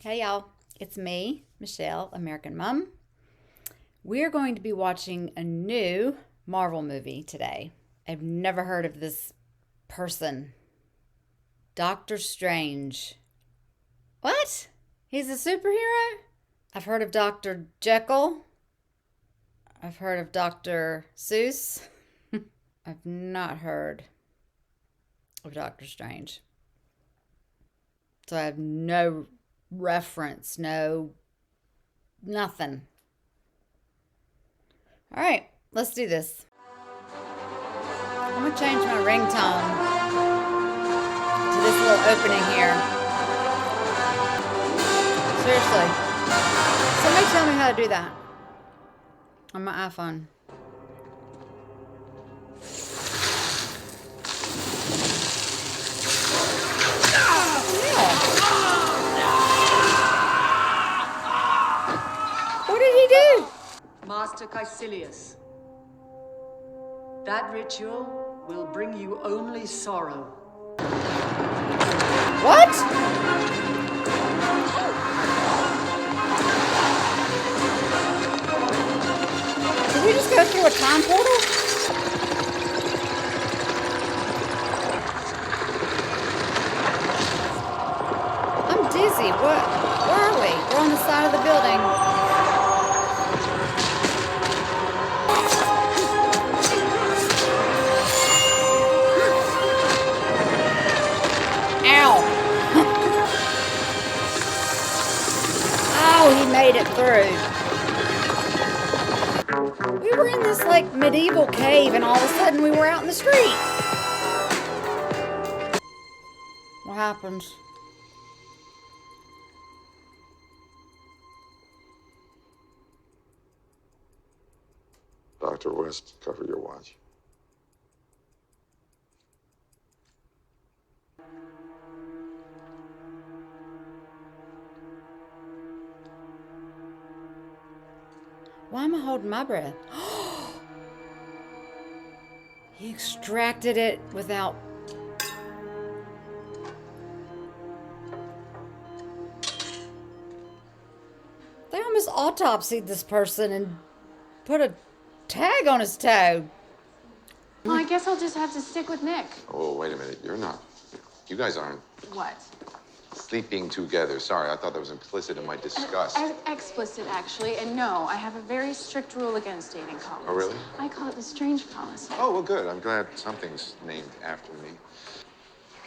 Hey y'all, it's me, Michelle, American Mom. We're going to be watching a new Marvel movie today. I've never heard of this person. Doctor Strange. What? He's a superhero? I've heard of Dr. Jekyll. I've heard of Dr. Seuss. I've not heard of Doctor Strange. So I have no reference, nothing. All right, let's do this. I'm gonna change my ringtone to this little opening here. Seriously, somebody tell me how to do that on my iPhone. What did he do? Master Caecilius, that ritual will bring you only sorrow. What? Did we just go through a time portal? I'm dizzy. What? Where are we? We're on the side of the building. Oh, he made it through. We were in this like medieval cave and all of a sudden we were out in the street. What happens? Dr. West, cover your watch. Why am I holding my breath? He extracted it without... They almost autopsied this person and put a tag on his toe. Well, I guess I'll just have to stick with Nick. Oh, wait a minute. You're not. You guys aren't What? sleeping together. Sorry, I thought that was implicit in my disgust. Explicit, actually. And no, I have a very strict rule against dating colleagues. Oh, really? I call it the strange policy. Oh, well, good. I'm glad something's named after me.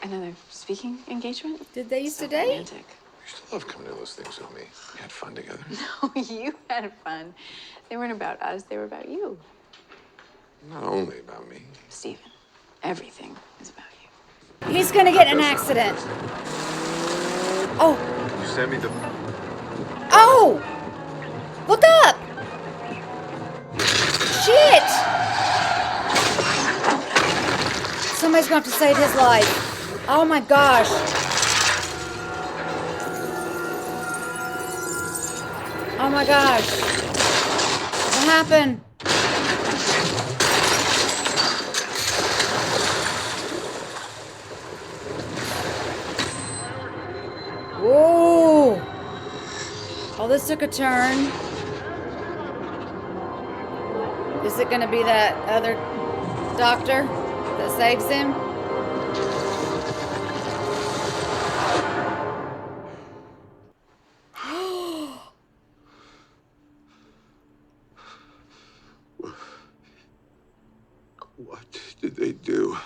Another speaking engagement? Did they used to So date? romantic. You used to love coming to those things with me. We had fun together. No, you had fun. They weren't about us. They were about you. Not only about me. Stephen, everything is about you. He's gonna get in an accident. Oh, You sent me the... oh! Look up! Shit! Somebody's gonna have to save his life. Oh my gosh. Oh my gosh. What happened? Whoa! Oh, this took a turn. Is it gonna be that other doctor that saves him? What did they do?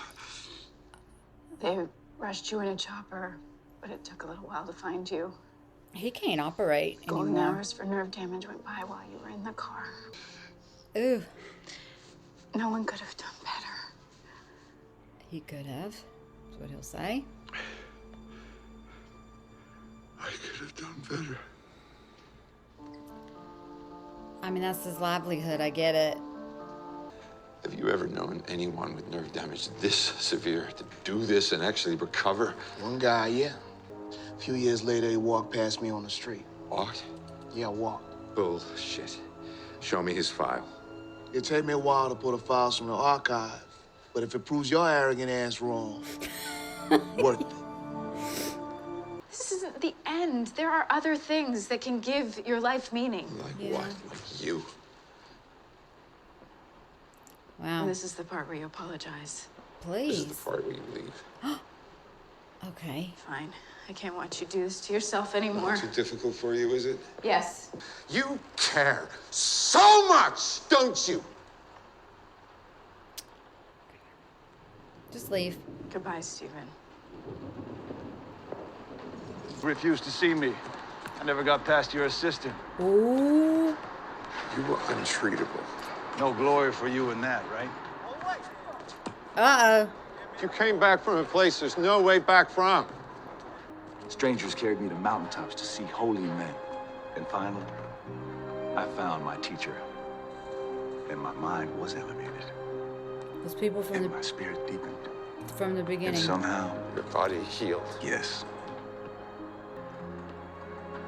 They rushed you in a chopper, but it took a little while to find you. He can't operate Golden anymore. hours for nerve damage went by while you were in the car. Ooh, No one could have done better. he could have. That's what he'll say. I could have done better. I mean, that's his livelihood. I get it. Have you ever known anyone with nerve damage this severe to do this and actually recover? One guy, yeah. A few years later, he walked past me on the street. What? Yeah, walked. Bullshit. Show me his file. It'll take me a while to pull the files from the archive, but if it proves your arrogant ass wrong, worth it. the end. There are other things that can give your life meaning. Like Yeah. what? Like you? Wow. And this is the part where you apologize. This is the Please. part where you leave. Okay. Fine. I can't watch you do this to yourself anymore. Too difficult for you, is it? Yes. You care so much, don't you? Just leave. Goodbye, Stephen. Refused to see me. I never got past your assistant. Ooh. You were untreatable. No glory for you in that, right? Uh-oh. You came back from a place there's no way back from. Strangers carried me to mountaintops to see holy men. And finally, I found my teacher. And my mind was elevated. Those people And my spirit deepened. from the And beginning. somehow, Your body healed. yes.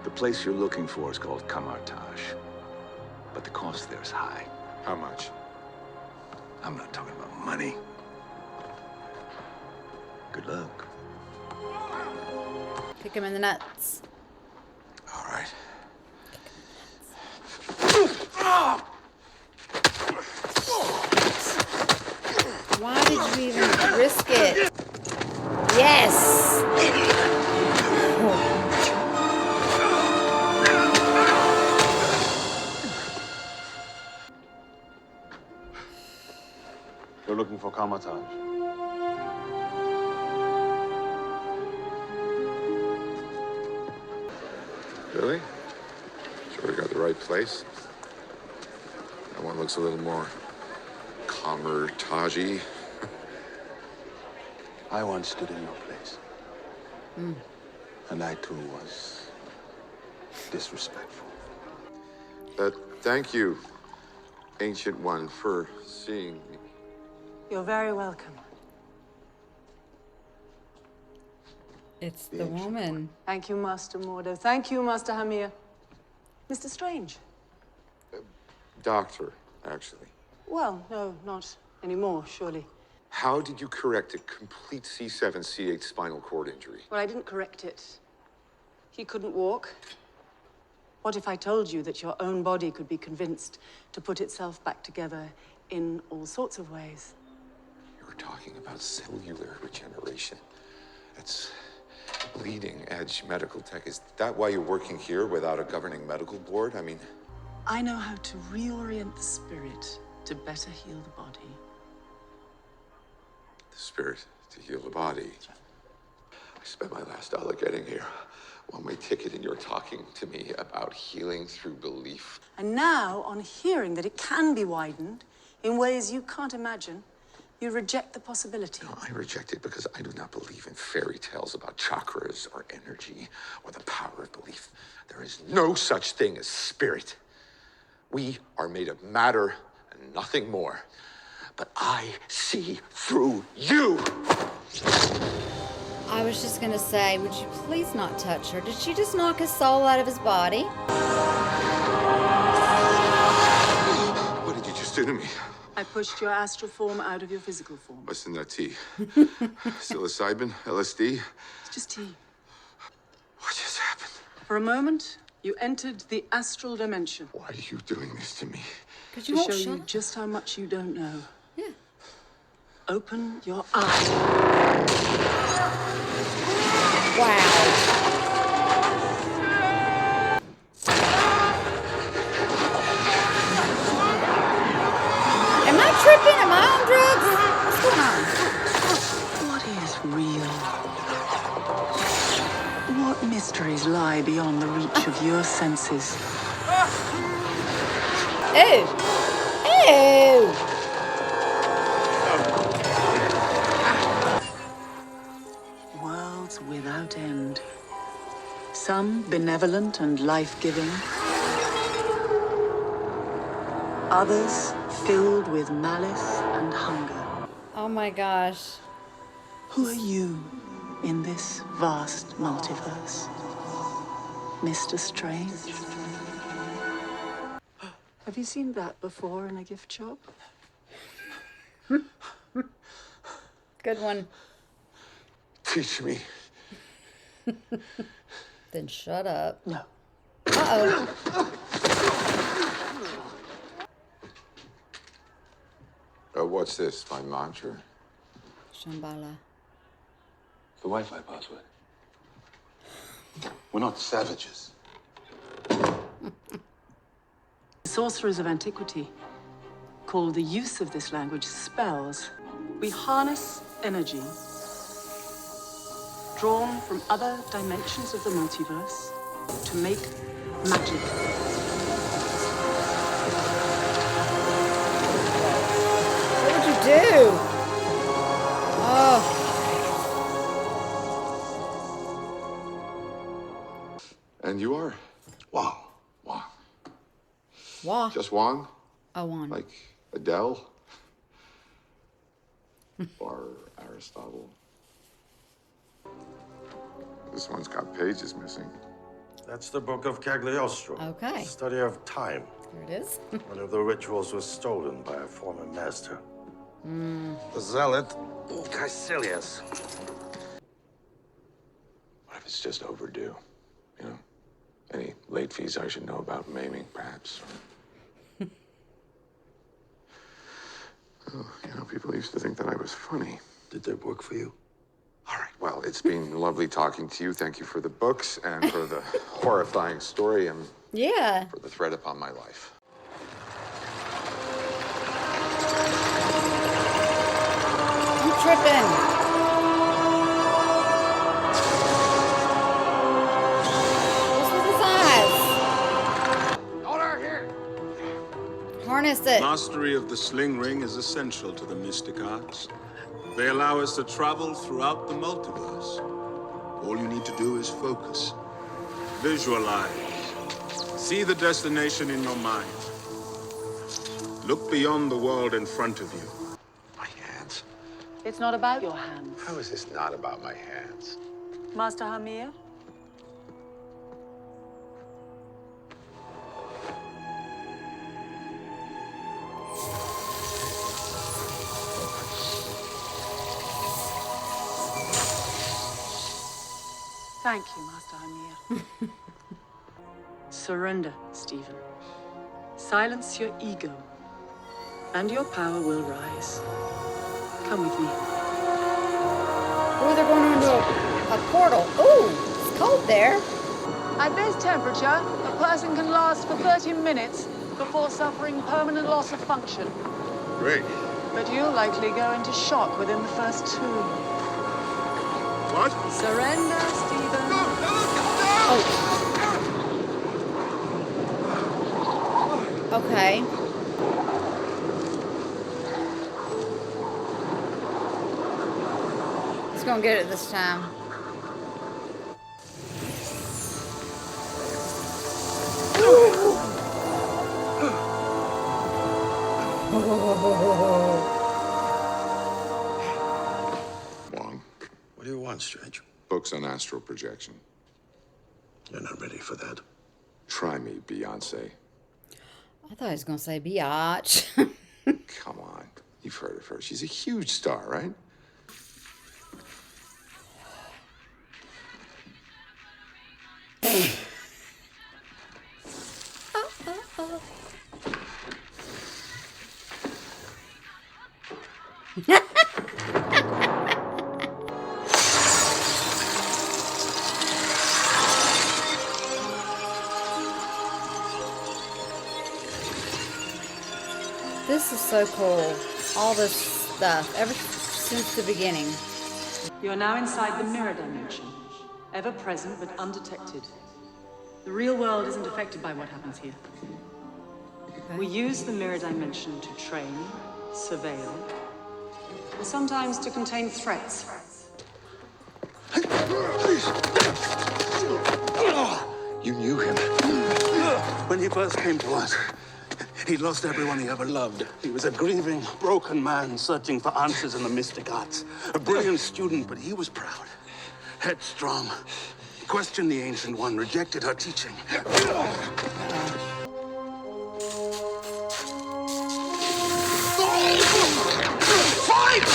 The place you're looking for is called Kamartaj. But the cost there is high. How much? I'm not talking about money. Good luck. Kick him in the nuts. All right. Why did you even risk it? Yes! You're looking for Kamataj. Really? Sure we got the right place? That one looks a little more Kamertage-y. I once stood in your place. And I too was disrespectful. Thank you, Ancient One, for seeing me. You're very welcome. It's the woman. Thank you, Master Mordo. Thank you, Master Hamir. Mr. Strange? Doctor, actually. Well, no, not anymore, surely. How did you correct a complete C7, C8 spinal cord injury? Well, I didn't correct it. He couldn't walk. What if I told you that your own body could be convinced to put itself back together in all sorts of ways? You were talking about cellular regeneration. That's bleeding edge medical tech. Is that why you're working here without a governing medical board? I mean, I know how to reorient the spirit to better heal the body. the spirit to heal the body. I spent my last dollar getting here. One-way ticket, and you're talking to me about healing through belief. And now, on hearing that it can be widened in ways you can't imagine, you reject the possibility. No, I reject it because I do not believe in fairy tales about chakras or energy or the power of belief. There is no such thing as spirit. We are made of matter and nothing more. But I see through you. I was just gonna say, would you please not touch her? Did she just knock his soul out of his body? What did you just do to me? I pushed your astral form out of your physical form. What's in that tea? Psilocybin? LSD? It's just tea. What just happened? For a moment, you entered the astral dimension. Why are you doing this to me? Could To you won't show shut you up? just how much you don't know. Yeah. Open your eyes. Wow. Am I tripping? Am I on drugs? What's going on? What is real? What mysteries lie beyond the reach of your senses? Ew. Ew. Worlds without end. Some benevolent and life-giving. Others filled with malice and hunger. Oh my gosh. Who are you in this vast multiverse? Mr. Strange? Have you seen that before in a gift shop? Good one. Teach me. Then shut up. No. Uh-oh. What's this, my mantra? Shambhala. The Wi-Fi password. We're not savages. Sorcerers of antiquity called the use of this language spells. We harness energy drawn from other dimensions of the multiverse to make magic. What would you do? Oh. And you are? Wow. Wang. Wah. Just Wang? Oh, one. Like Adele? Or Aristotle? This one's got pages missing. That's the Book of Cagliostro. Okay. Study of time. There it is. One of the rituals was stolen by a former master. The zealot, Caecilius. What if it's just overdue? You know? Any late fees I should know about maiming, perhaps? Oh, you know, people used to think that I was funny. Did that work for you? All right, well, it's been lovely talking to you. Thank you for the books and for the horrifying story and Yeah. for the threat upon my life. I'm tripping. What's with his eyes? Order here! Harness it. Mastery of the sling ring is essential to the mystic arts. They allow us to travel throughout the multiverse. All you need to do is focus. Visualize. See the destination in your mind. Look beyond the world in front of you. My hands? It's not about your hands. How is this not about my hands? Master Hamir? Thank you, Master Hamir. Surrender, Stephen. Silence your ego, and your power will rise. Come with me. Oh, they're going into a portal. Oh, it's cold there. At this temperature, a person can last for 30 minutes before suffering permanent loss of function. Great. But you'll likely go into shock within the first 2. What? Surrender, Stephen. Okay. He's gonna get it this time. Wong, What do you want, stranger? books on astral projection. You're not ready for that. Try me, Beyonce. I thought he was gonna say biatch. Come on. You've heard of her. She's a huge star, right? This is so cool. All this stuff, ever since the beginning. You're now inside the mirror dimension, ever present but undetected. The real world isn't affected by what happens here. We use the mirror dimension to train, surveil, or sometimes to contain threats. You knew him. When he first came to us, he'd lost everyone he ever loved. He was a grieving, broken man searching for answers in the mystic arts. A brilliant student, but he was proud, headstrong. Questioned the Ancient One, rejected her teaching. Fight!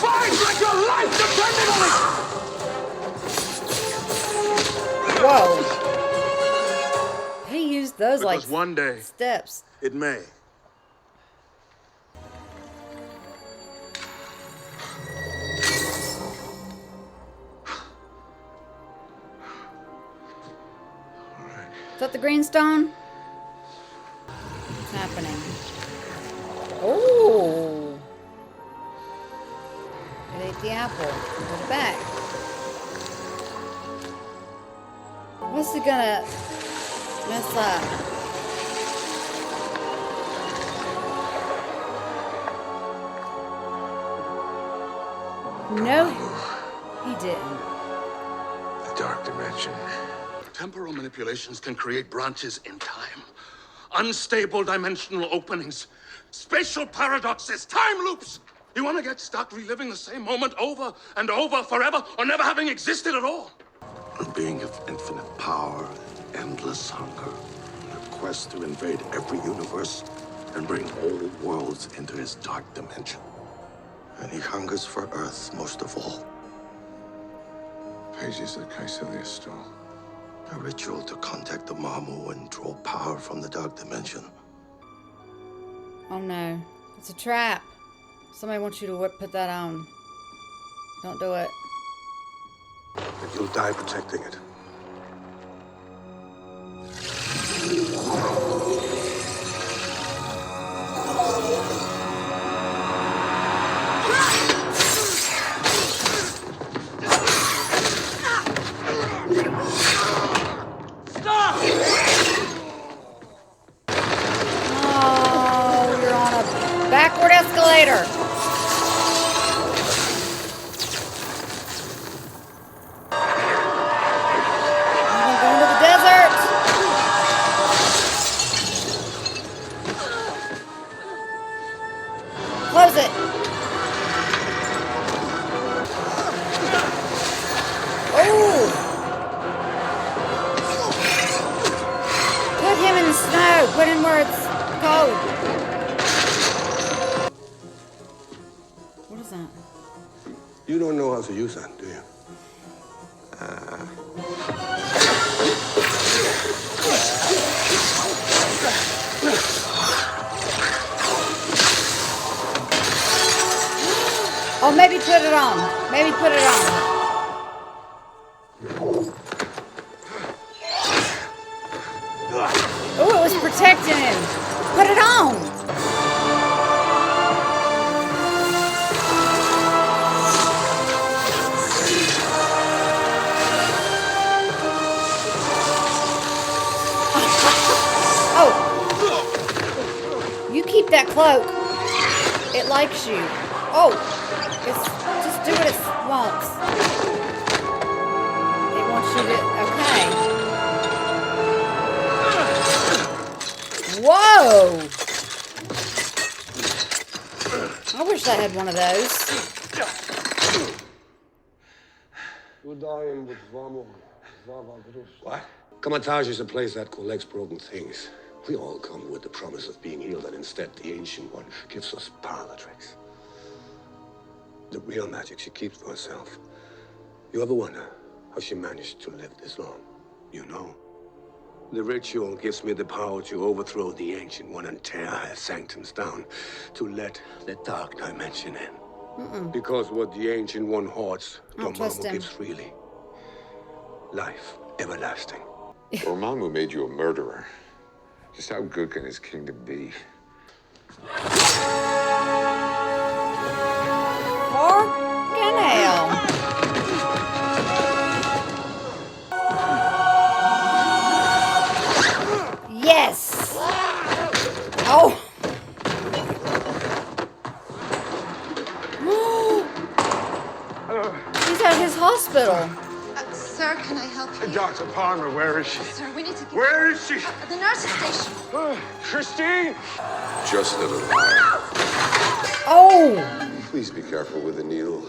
Fight like your life depended on it! Those like Because one day, steps. it may. Is that the greenstone? What's happening? Oh! It ate the apple. Put it back. What's it gonna mess up? No, he didn't. The dark dimension. Temporal manipulations can create branches in time. Unstable dimensional openings. Spatial paradoxes. Time loops. You want to get stuck reliving the same moment over and over forever or never having existed at all? A being of infinite power, endless hunger, and a quest to invade every universe and bring all worlds into his dark dimension. And he hungers for Earth most of all. Pages that Caecilius stole. A ritual to contact the Mamu and draw power from the dark dimension. Oh no, it's a trap. Somebody wants you to put that on. Don't do it. But you'll die protecting it. Oh, you're on a backward escalator. I'm going to the desert. Close it. Oh. Put him in the snow. Put him where it's cold. What is that? You don't know how to use that, do you? Oh, maybe put it on. Maybe put it on. Oh, it was protecting him. Put it on. Oh. You keep that cloak. It likes you. Oh. It's just do what it wants. It wants you to. Okay. Whoa! I wish I had one of those. What? Kamatage is a place that collects broken things. We all come with the promise of being healed, and instead the Ancient One gives us parlor tricks. The real magic she keeps for herself. You ever wonder how she managed to live this long? You know? The ritual gives me the power to overthrow the Ancient One and tear her sanctums down, to let the dark dimension in. Because what the Ancient One hoards, trust Dormammu him. gives freely. Life everlasting. Dormammu made you a murderer. Just how good can his kingdom be? Fucking hell. Yes. Oh. He's at his hospital. Sir, can I help you? Dr. Palmer, where is she? Sir, we need to get... Where is she? At the nurse's station. Christine! Just a little while. Oh. Please be careful with the needle.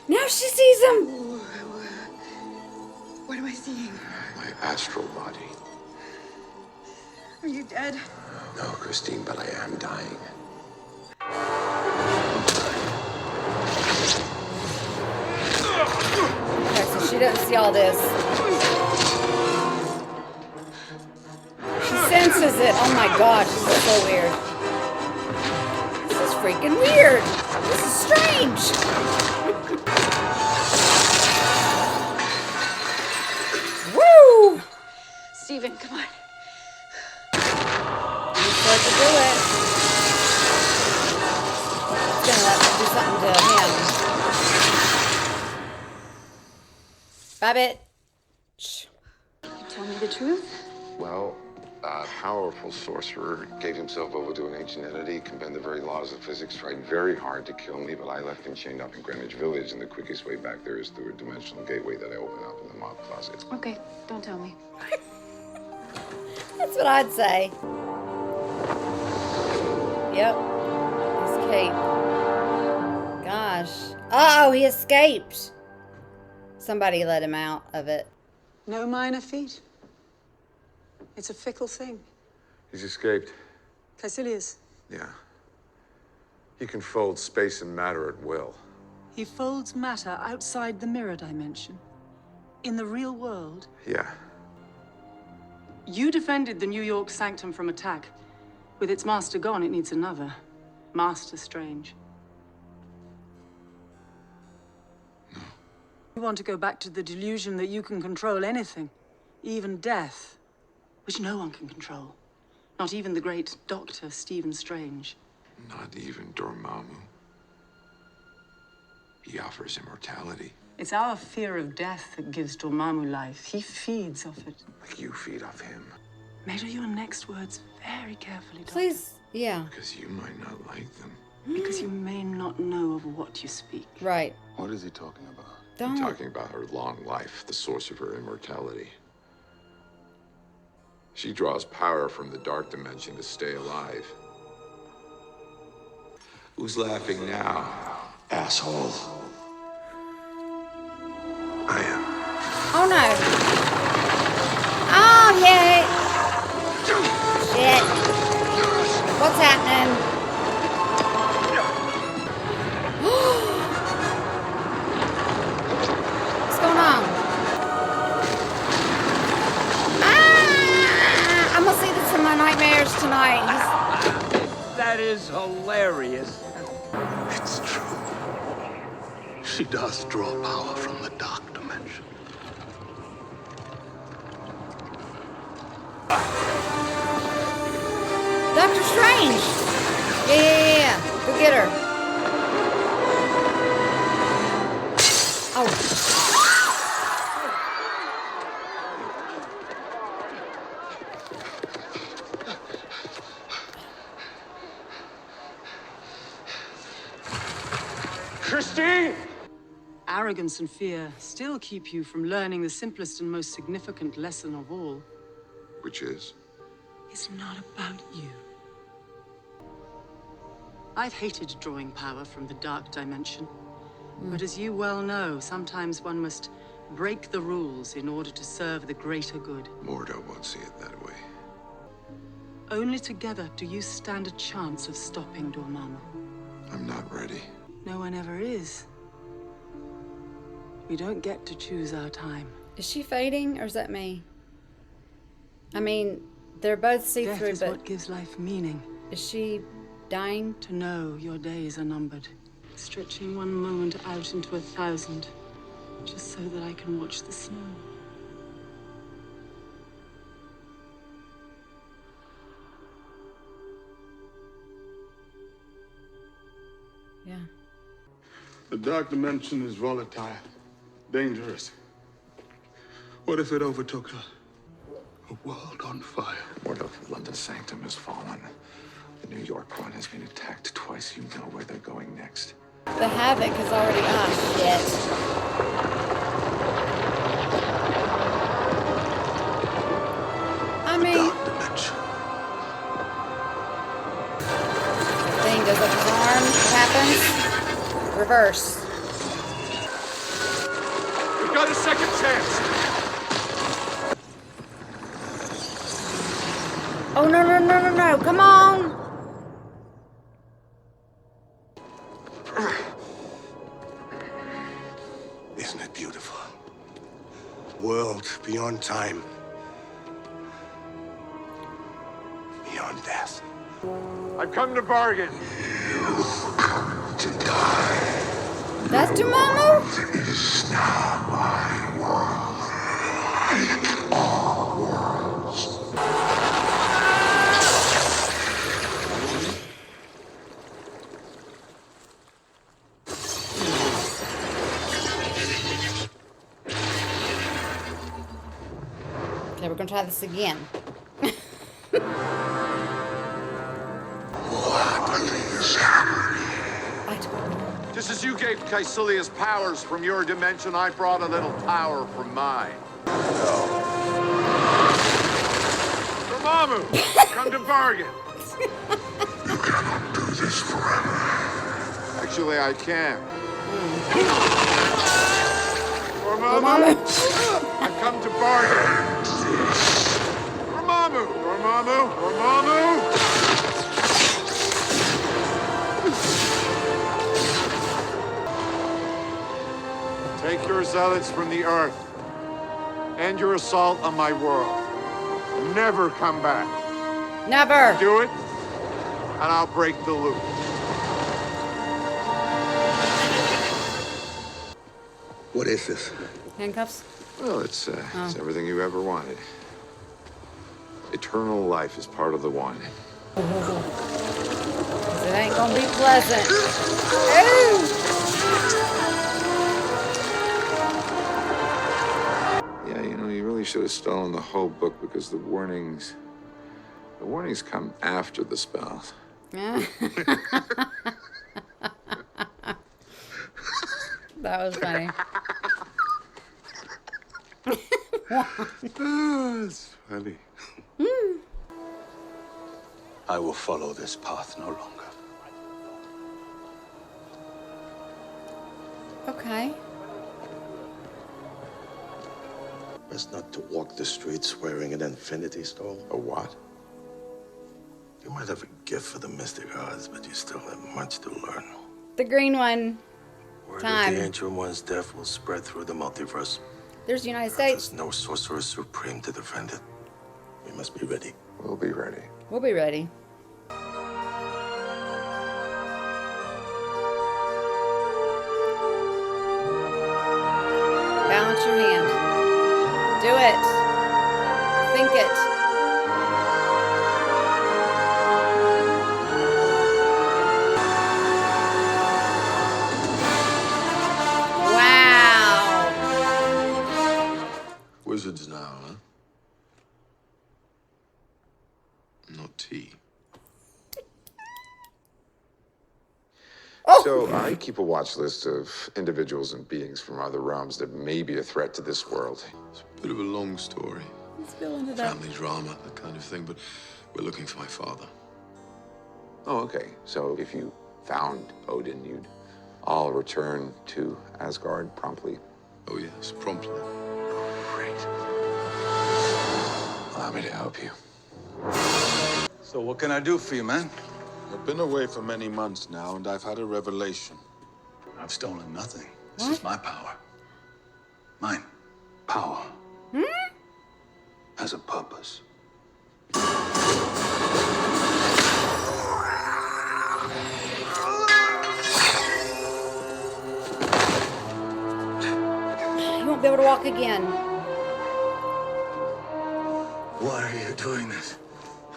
Now she sees him. What am I seeing? My astral body. Are you dead? No, Christine, but I am dying. Okay, so she doesn't see all this. senses it. Oh my gosh, this is so weird. This is freaking weird. This is strange. Woo! Stephen, come on. You start to do it. It's gonna let me do something to him. Babbitt. Shh. Tell me the truth. Well, a powerful sorcerer gave himself over to an ancient entity, convened the very laws of physics, tried very hard to kill me, but I left him chained up in Greenwich Village, and the quickest way back there is through a dimensional gateway that I open up in the mob closet. Okay, don't tell me. That's what I'd say. Yep. Escape. Gosh. Oh, he escaped. Somebody let him out of it. No minor feat. It's a fickle thing. He's escaped. Caecilius. Yeah. He can fold space and matter at will. He folds matter outside the mirror dimension. In the real world. Yeah. You defended the New York sanctum from attack. With its master gone, it needs another. Master Strange. No. You want to go back to the delusion that you can control anything, even death, which no one can control. Not even the great Dr. Stephen Strange. Not even Dormammu. He offers immortality. It's our fear of death that gives Dormammu life. He feeds off it. Like you feed off him. Measure your next words very carefully, Doctor. Please, yeah. Because you might not like them. Because you may not know of what you speak. Right. What is he talking about? I'm talking about her long life, the source of her immortality. She draws power from the dark dimension to stay alive. Who's laughing now, asshole? I am. Oh no. Oh, yay. Shit. What's happening? What's going on? Ah! I'm gonna see this in my nightmares tonight. That is hilarious. It's true. She does draw power from the dark dimension. Doctor Strange! Yeah. Go get her. Oh. Christine! Arrogance and fear still keep you from learning the simplest and most significant lesson of all. Which is? It's not about you. I've hated drawing power from the dark dimension. But as you well know, sometimes one must break the rules in order to serve the greater good. Mordo won't see it that way. Only together do you stand a chance of stopping Dormammu. I'm not ready. No one ever is. We don't get to choose our time. Is she fading or is that me? I mean, they're both see-through, Death is but what gives life meaning. is she dying? To know your days are numbered. Stretching one moment out into 1,000. Just so that I can watch the snow. Yeah. The dark dimension is volatile, dangerous. What if it overtook her? A world on fire. Mordo, the London Sanctum has fallen. The New York one has been attacked twice. You know where they're going next. The Havoc is already on. Shit. I mean, Dark dimension. thing goes up his arm. What happens? Reverse. We've got a second chance. Oh, no, no, no, no, no. Come on. Isn't it beautiful? World beyond time. beyond death. I've come to bargain. To die That's Dormammu? is now my world. All worlds. Okay, we're gonna try this again. What is happening? I don't know. Just as you gave Caecilius powers from your dimension, I brought a little power from mine. Dormammu, come to bargain. You cannot do this forever. Actually, I can. Dormammu. I've come to bargain. Dormammu, Dormammu, Dormammu. Take your zealots from the earth. End your assault on my world. Never come back. Never. Do it, and I'll break the loop. What is this? Handcuffs? Well, it's everything you ever wanted. Eternal life is part of the one. 'Cause it ain't gonna be pleasant. Ooh. Yeah, you know, you really should have stolen the whole book because the warnings come after the spells. That was funny. It's funny. I will follow this path no longer. Okay. Best not to walk the streets wearing an infinity stone. A what? You might have a gift for the mystic arts, but you still have much to learn. The green one. Word Time. of the Ancient One's death will spread through the multiverse. There's the United States. There's no sorcerer supreme to defend it. We must be ready. We'll be ready. We'll be ready. Balance your hand. Do it. Think it. Wow. Wizards now, huh? No tea. So I keep a watch list of individuals and beings from other realms that may be a threat to this world. It's a bit of a long story. Let's go into that. Family drama, that kind of thing, but we're looking for my father. Oh, okay. So if you found Odin, you'd all return to Asgard promptly. Oh, yes, promptly. Great. Allow me to help you. So what can I do for you, man? I've been away for many months now, and I've had a revelation. I've stolen nothing. This is my power. Mine. Power. Has a purpose. You won't be able to walk again. Why are you doing this?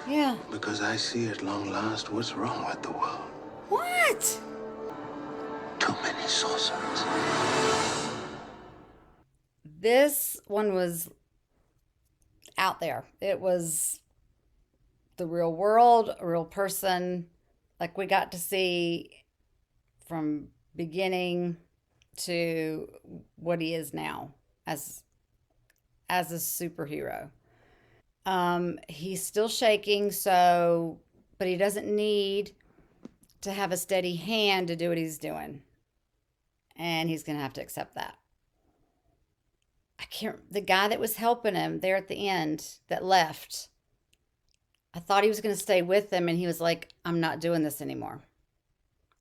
Yeah. Because I see at long last what's wrong with the world. What? Too many sorcerers. This one was out there. It was the real world, a real person. Like we got to see from beginning to what he is now as a superhero. He's still shaking, but he doesn't need to have a steady hand to do what he's doing. And he's going to have to accept that. The guy that was helping him there at the end that left, I thought he was going to stay with them, and he was like, I'm not doing this anymore.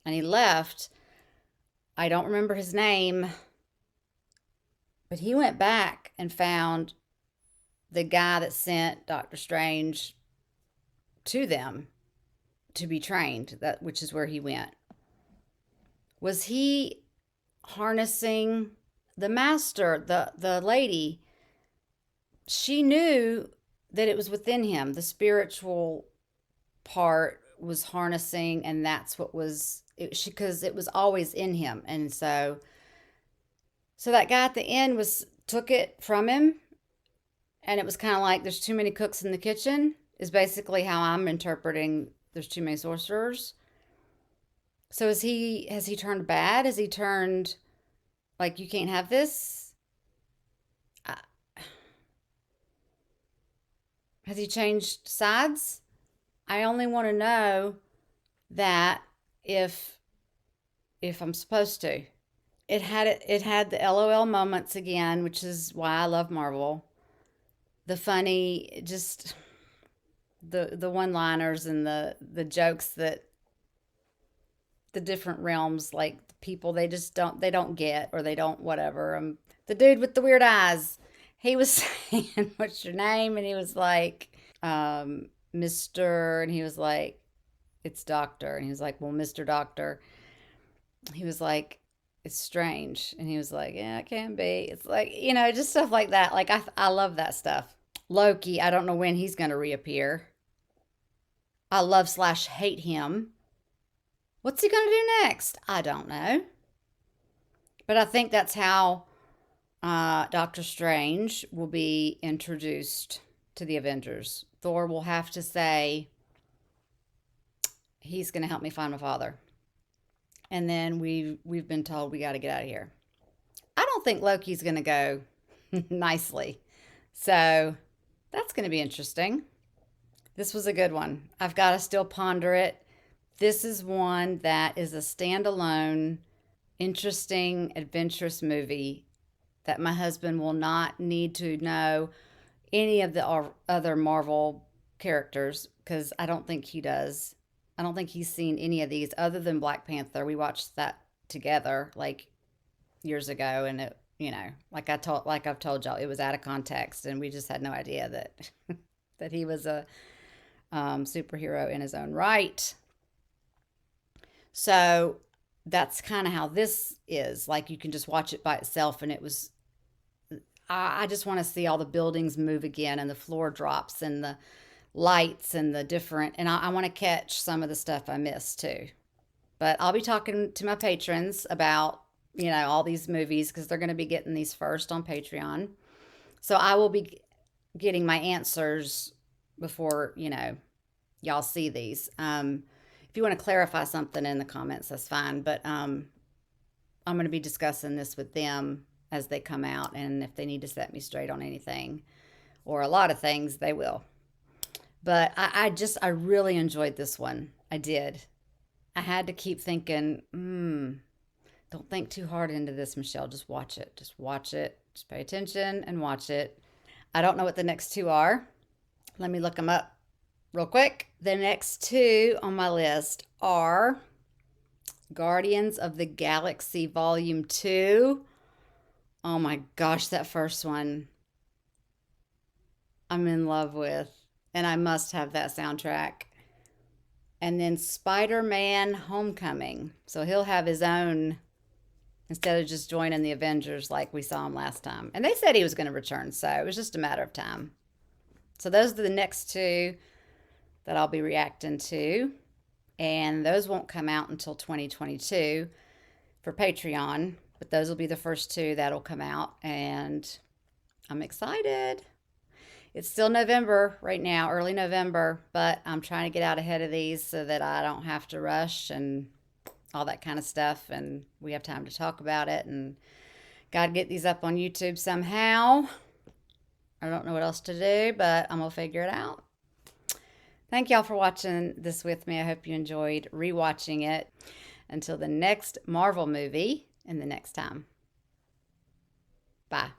And he left. I don't remember his name, but he went back and found the guy that sent Doctor Strange to them to be trained, which is where he went. Was he harnessing the master, the lady? She knew that it was within him. The spiritual part was harnessing, and that's what was because it was always in him. And so that guy at the end took it from him, and it was kind of like there's too many cooks in the kitchen is basically how I'm interpreting there's too many sorcerers. So has he turned bad? Has he turned like you can't have this? Has he changed sides? I only want to know that if I'm supposed to. It had the LOL moments again, which is why I love Marvel. The funny, just the one-liners and the jokes that the different realms, like the people they don't get, or they don't whatever. The dude with the weird eyes, he was saying, "What's your name?" And he was like, Mr. And he was like, "It's Doctor." And he was like, "Well, Mr. Doctor." He was like, "It's strange." And he was like, "Yeah, it can be." It's like, just stuff like that. Like, I love that stuff. Loki, I don't know when he's going to reappear. I love/hate him. What's he going to do next? I don't know. But I think that's how Doctor Strange will be introduced to the Avengers. Thor will have to say, he's going to help me find my father. And then we've been told we got to get out of here. I don't think Loki's going to go nicely. So that's going to be interesting. This was a good one. I've got to still ponder it. This is one that is a standalone, interesting, adventurous movie that my husband will not need to know any of the other Marvel characters, because I don't think he does. I don't think he's seen any of these other than Black Panther. We watched that together like years ago, and it, like I've told y'all, it was out of context, and we just had no idea that that he was a superhero in his own right. So that's kind of how this is. Like, you can just watch it by itself, and it was. I just want to see all the buildings move again, and the floor drops, and the lights, and the different. And I want to catch some of the stuff I missed too. But I'll be talking to my patrons about all these movies, because they're going to be getting these first on Patreon. So I will be getting my answers before y'all see these. If you want to clarify something in the comments, that's fine. But I'm going to be discussing this with them as they come out, and if they need to set me straight on anything or a lot of things, they will. But I really enjoyed this one. I did. I had to keep thinking, don't think too hard into this, Michelle. Just watch it. Just watch it. Just pay attention and watch it. I don't know what the next two are. Let me look them up real quick. The next two on my list are Guardians of the Galaxy Volume 2. Oh my gosh, that first one I'm in love with, and I must have that soundtrack. And then Spider-Man Homecoming. So he'll have his own, instead of just joining the Avengers like we saw him last time. And they said he was going to return, so it was just a matter of time. So those are the next two that I'll be reacting to. And those won't come out until 2022 for Patreon. But those will be the first two that'll come out. And I'm excited. It's still November right now, early November. But I'm trying to get out ahead of these so that I don't have to rush and all that kind of stuff. And we have time to talk about it. And got to get these up on YouTube somehow. I don't know what else to do, but I'm going to figure it out. Thank y'all for watching this with me. I hope you enjoyed rewatching it. Until the next Marvel movie and the next time. Bye.